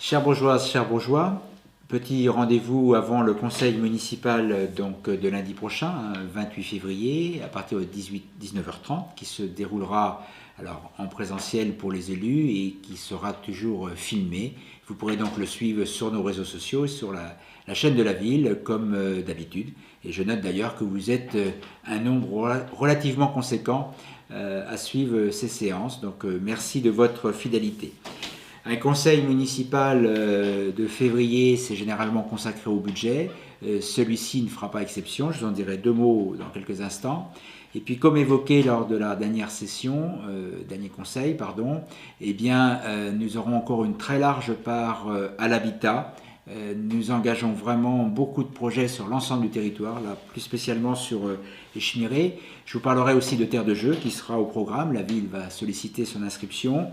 Chers bourgeoises, chers bourgeois, petit rendez-vous avant le conseil municipal de lundi prochain, 28 février, à partir de 19h30, qui se déroulera en présentiel pour les élus et qui sera toujours filmé. Vous pourrez donc le suivre sur nos réseaux sociaux et sur la chaîne de la ville, comme d'habitude. Et je note d'ailleurs que vous êtes un nombre relativement conséquent à suivre ces séances. Donc merci de votre fidélité. Un conseil municipal de février, c'est généralement consacré au budget. Celui-ci ne fera pas exception, je vous en dirai deux mots dans quelques instants. Et puis comme évoqué lors de la dernière session, dernier conseil, pardon, nous aurons encore une très large part à l'habitat. Nous engageons vraiment beaucoup de projets sur l'ensemble du territoire, là plus spécialement sur Échmiré. Je vous parlerai aussi de Terre de Jeux qui sera au programme, la ville va solliciter son inscription.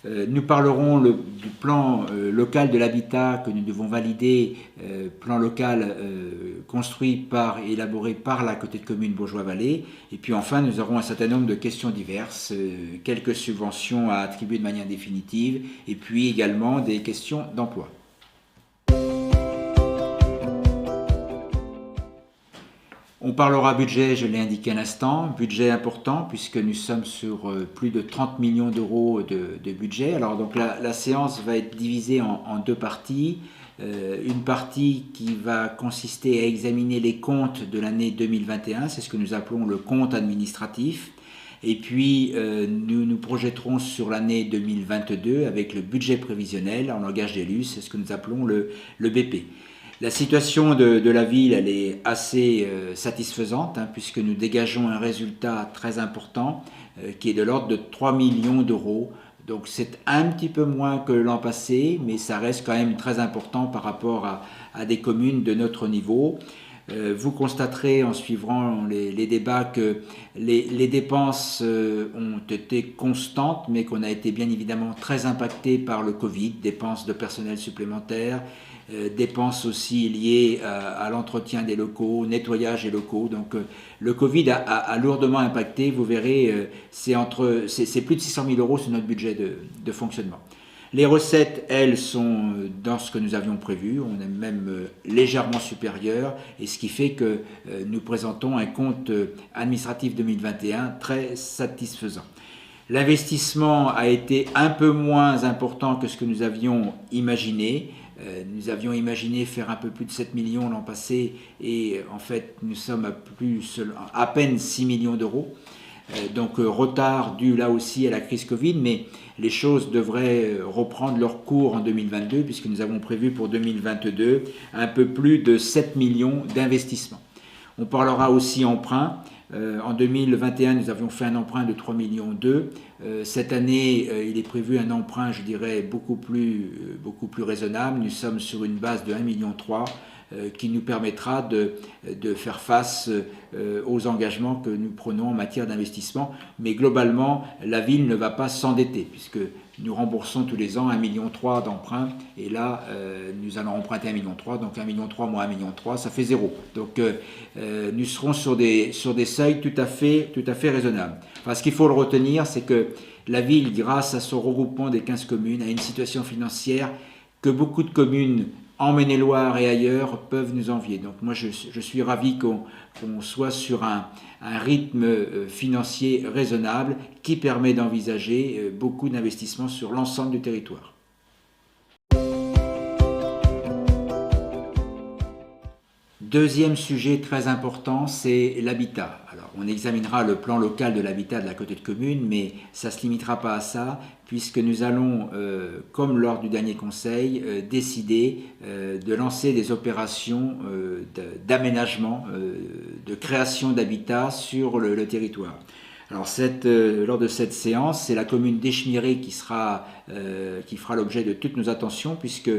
Nous parlerons du plan local de l'habitat que nous devons valider, plan local construit et élaboré par la Communauté de communes Bourgeois-Vallée. Et puis enfin, nous aurons un certain nombre de questions diverses, quelques subventions à attribuer de manière définitive, et puis également des questions d'emploi. On parlera budget, je l'ai indiqué à l'instant, budget important puisque nous sommes sur plus de 30 millions d'euros de budget. Alors donc la séance va être divisée en deux parties. Une partie qui va consister à examiner les comptes de l'année 2021, c'est ce que nous appelons le compte administratif. Et puis nous nous projetterons sur l'année 2022 avec le budget prévisionnel en langage d'élus, c'est ce que nous appelons le BP. La situation de la ville, elle est assez satisfaisante puisque nous dégageons un résultat très important qui est de l'ordre de 3 millions d'euros. Donc c'est un petit peu moins que l'an passé, mais ça reste quand même très important par rapport à des communes de notre niveau. Vous constaterez en suivant les débats que les dépenses ont été constantes, mais qu'on a été bien évidemment très impacté par le Covid, dépenses de personnel supplémentaire, dépenses aussi liées à l'entretien des locaux, nettoyage des locaux. Donc le Covid a lourdement impacté, vous verrez, c'est plus de 600 000 euros sur notre budget de fonctionnement. Les recettes, elles, sont dans ce que nous avions prévu, on est même légèrement supérieur, et ce qui fait que nous présentons un compte administratif 2021 très satisfaisant. L'investissement a été un peu moins important que ce que nous avions imaginé. Nous avions imaginé faire un peu plus de 7 millions l'an passé, et en fait nous sommes à peine 6 millions d'euros. Donc retard dû là aussi à la crise Covid, mais les choses devraient reprendre leur cours en 2022 puisque nous avons prévu pour 2022 un peu plus de 7 millions d'investissements. On parlera aussi emprunt. En 2021, nous avions fait un emprunt de 3,2 millions. Cette année, il est prévu un emprunt, je dirais, beaucoup plus raisonnable. Nous sommes sur une base de 1,3 million qui nous permettra de faire face aux engagements que nous prenons en matière d'investissement. Mais globalement, la ville ne va pas s'endetter puisque nous remboursons tous les ans 1,3 million d'emprunts et là, nous allons emprunter 1,3 million, donc 1,3 million moins 1,3 million, ça fait zéro. Donc nous serons sur des seuils tout à fait raisonnables. Enfin, ce qu'il faut le retenir, c'est que la ville, grâce à son regroupement des 15 communes, a une situation financière que beaucoup de communes en Maine-et-Loire et ailleurs peuvent nous envier. Donc moi je suis ravi qu'on soit sur un rythme financier raisonnable qui permet d'envisager beaucoup d'investissements sur l'ensemble du territoire. Deuxième sujet très important, c'est l'habitat. Alors, on examinera le plan local de l'habitat de la Communauté de communes, mais ça ne se limitera pas à ça, puisque nous allons, comme lors du dernier conseil, décider de lancer des opérations d'aménagement, de création d'habitat sur le territoire. Alors lors de cette séance, c'est la commune d'Échmiré qui fera l'objet de toutes nos attentions puisque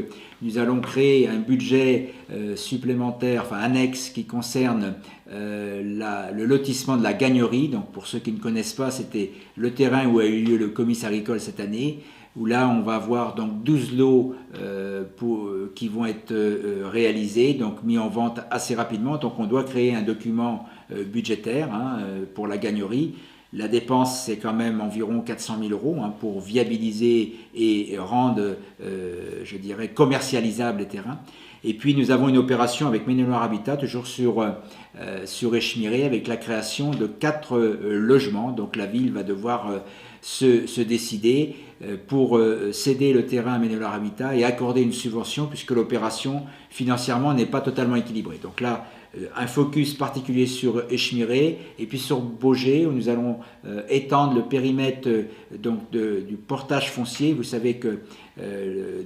nous allons créer un budget supplémentaire, enfin annexe, qui concerne le lotissement de la Gagnerie. Donc pour ceux qui ne connaissent pas, c'était le terrain où a eu lieu le comice agricole cette année, où là on va avoir donc 12 lots qui vont être réalisés, donc mis en vente assez rapidement. Donc on doit créer un document budgétaire pour la Gagnerie. La dépense, c'est quand même environ 400 000 euros pour viabiliser et rendre, je dirais, commercialisables les terrains. Et puis nous avons une opération avec Maine-et-Loire Habitat, toujours sur Échemiré, avec la création de 4 logements. Donc la ville va devoir se décider pour céder le terrain à Maine-et-Loire Habitat et accorder une subvention, puisque l'opération financièrement n'est pas totalement équilibrée. Donc là, un focus particulier sur Échemiré et puis sur Baugé, où nous allons étendre le périmètre du portage foncier. Vous savez que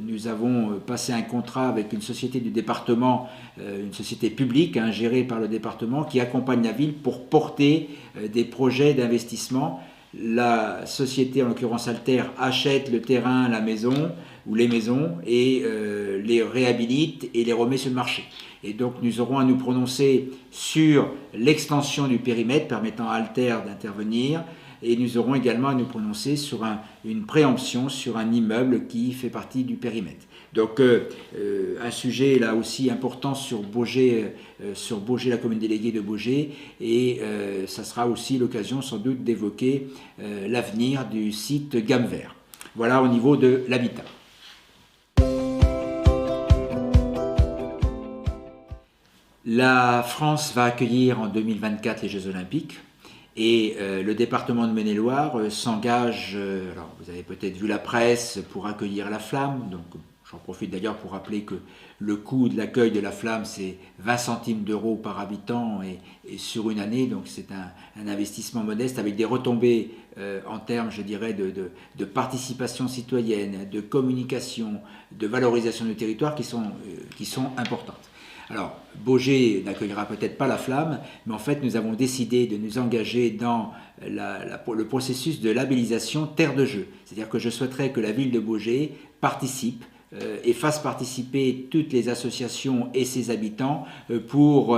nous avons passé un contrat avec une société du département, une société publique gérée par le département, qui accompagne la ville pour porter des projets d'investissement. La société, en l'occurrence Alter, achète le terrain, la maison ou les maisons et les réhabilite et les remet sur le marché. Et donc nous aurons à nous prononcer sur l'extension du périmètre permettant à Alter d'intervenir, et nous aurons également à nous prononcer sur une préemption sur un immeuble qui fait partie du périmètre. Donc un sujet là aussi important sur Baugé, la commune déléguée de Baugé, et ça sera aussi l'occasion sans doute d'évoquer l'avenir du site Gamme Vert. Voilà au niveau de l'habitat. La France va accueillir en 2024 les Jeux Olympiques. Et le département de Maine-et-Loire s'engage, alors vous avez peut-être vu la presse, pour accueillir la Flamme. Donc j'en profite d'ailleurs pour rappeler que le coût de l'accueil de la Flamme, c'est 20 centimes d'euros par habitant et sur une année. Donc c'est un investissement modeste avec des retombées en termes, je dirais, de participation citoyenne, de communication, de valorisation du territoire qui sont importantes. Alors, Baugé n'accueillera peut-être pas la Flamme, mais en fait, nous avons décidé de nous engager dans le processus de labellisation Terre de Jeux. C'est-à-dire que je souhaiterais que la ville de Baugé participe et fasse participer toutes les associations et ses habitants pour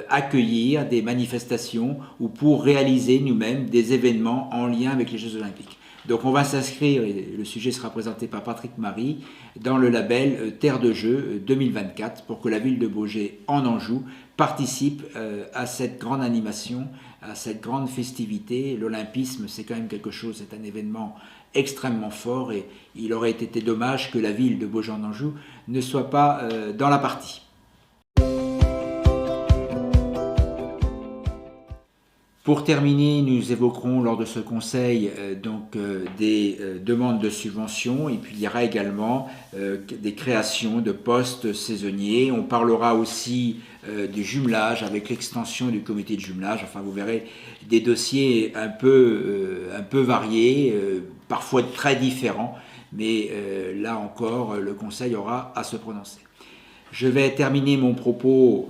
accueillir des manifestations ou pour réaliser nous-mêmes des événements en lien avec les Jeux Olympiques. Donc on va s'inscrire, et le sujet sera présenté par Patrick Marie, dans le label Terre de Jeux 2024 pour que la ville de Baugé en Anjou participe à cette grande animation, à cette grande festivité. L'olympisme, c'est quand même quelque chose, c'est un événement extrêmement fort, et il aurait été dommage que la ville de Baugé en Anjou ne soit pas dans la partie. Pour terminer, nous évoquerons lors de ce conseil des demandes de subventions, et puis il y aura également des créations de postes saisonniers. On parlera aussi du jumelage avec l'extension du comité de jumelage. Enfin, vous verrez des dossiers un peu variés, parfois très différents, mais là encore, le conseil aura à se prononcer. Je vais terminer mon propos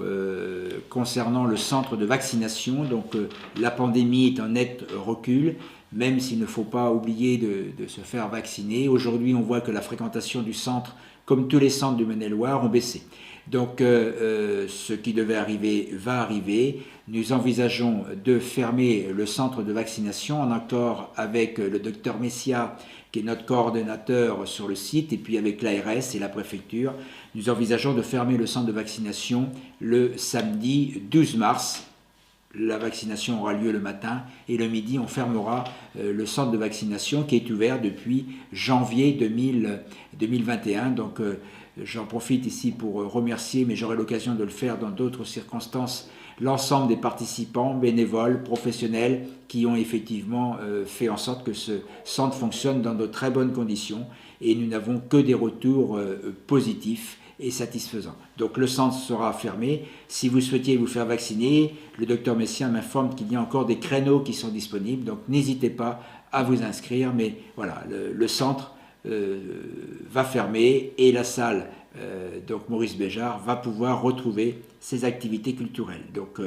concernant le centre de vaccination. Donc la pandémie est en net recul, même s'il ne faut pas oublier de se faire vacciner. Aujourd'hui, on voit que la fréquentation du centre, comme tous les centres du Maine-et-Loire, ont baissé. Donc ce qui devait arriver va arriver. Nous envisageons de fermer le centre de vaccination en accord avec le docteur Messia, qui est notre coordonnateur sur le site, et puis avec l'ARS et la préfecture. Nous envisageons de fermer le centre de vaccination le samedi 12 mars. La vaccination aura lieu le matin, et le midi, on fermera le centre de vaccination qui est ouvert depuis janvier 2021. Donc j'en profite ici pour remercier, mais j'aurai l'occasion de le faire dans d'autres circonstances, l'ensemble des participants, bénévoles, professionnels, qui ont effectivement fait en sorte que ce centre fonctionne dans de très bonnes conditions, et nous n'avons que des retours positifs et satisfaisants. Donc le centre sera fermé. Si vous souhaitiez vous faire vacciner, le docteur Messien m'informe qu'il y a encore des créneaux qui sont disponibles, donc n'hésitez pas à vous inscrire. Mais voilà, le centre va fermer, et la salle donc Maurice Béjart va pouvoir retrouver ses activités culturelles. Donc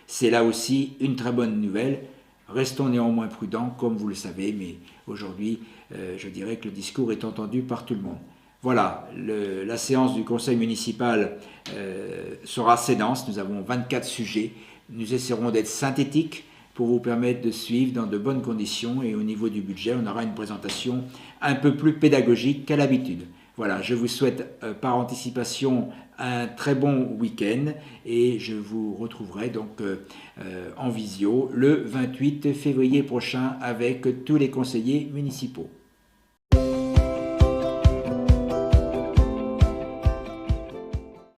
c'est là aussi une très bonne nouvelle. Restons néanmoins prudents, comme vous le savez, mais aujourd'hui, je dirais que le discours est entendu par tout le monde. Voilà, la séance du conseil municipal sera assez dense. Nous avons 24 sujets. Nous essaierons d'être synthétiques pour vous permettre de suivre dans de bonnes conditions, et au niveau du budget, on aura une présentation un peu plus pédagogique qu'à l'habitude. Voilà, je vous souhaite par anticipation un très bon week-end et je vous retrouverai donc en visio le 28 février prochain avec tous les conseillers municipaux.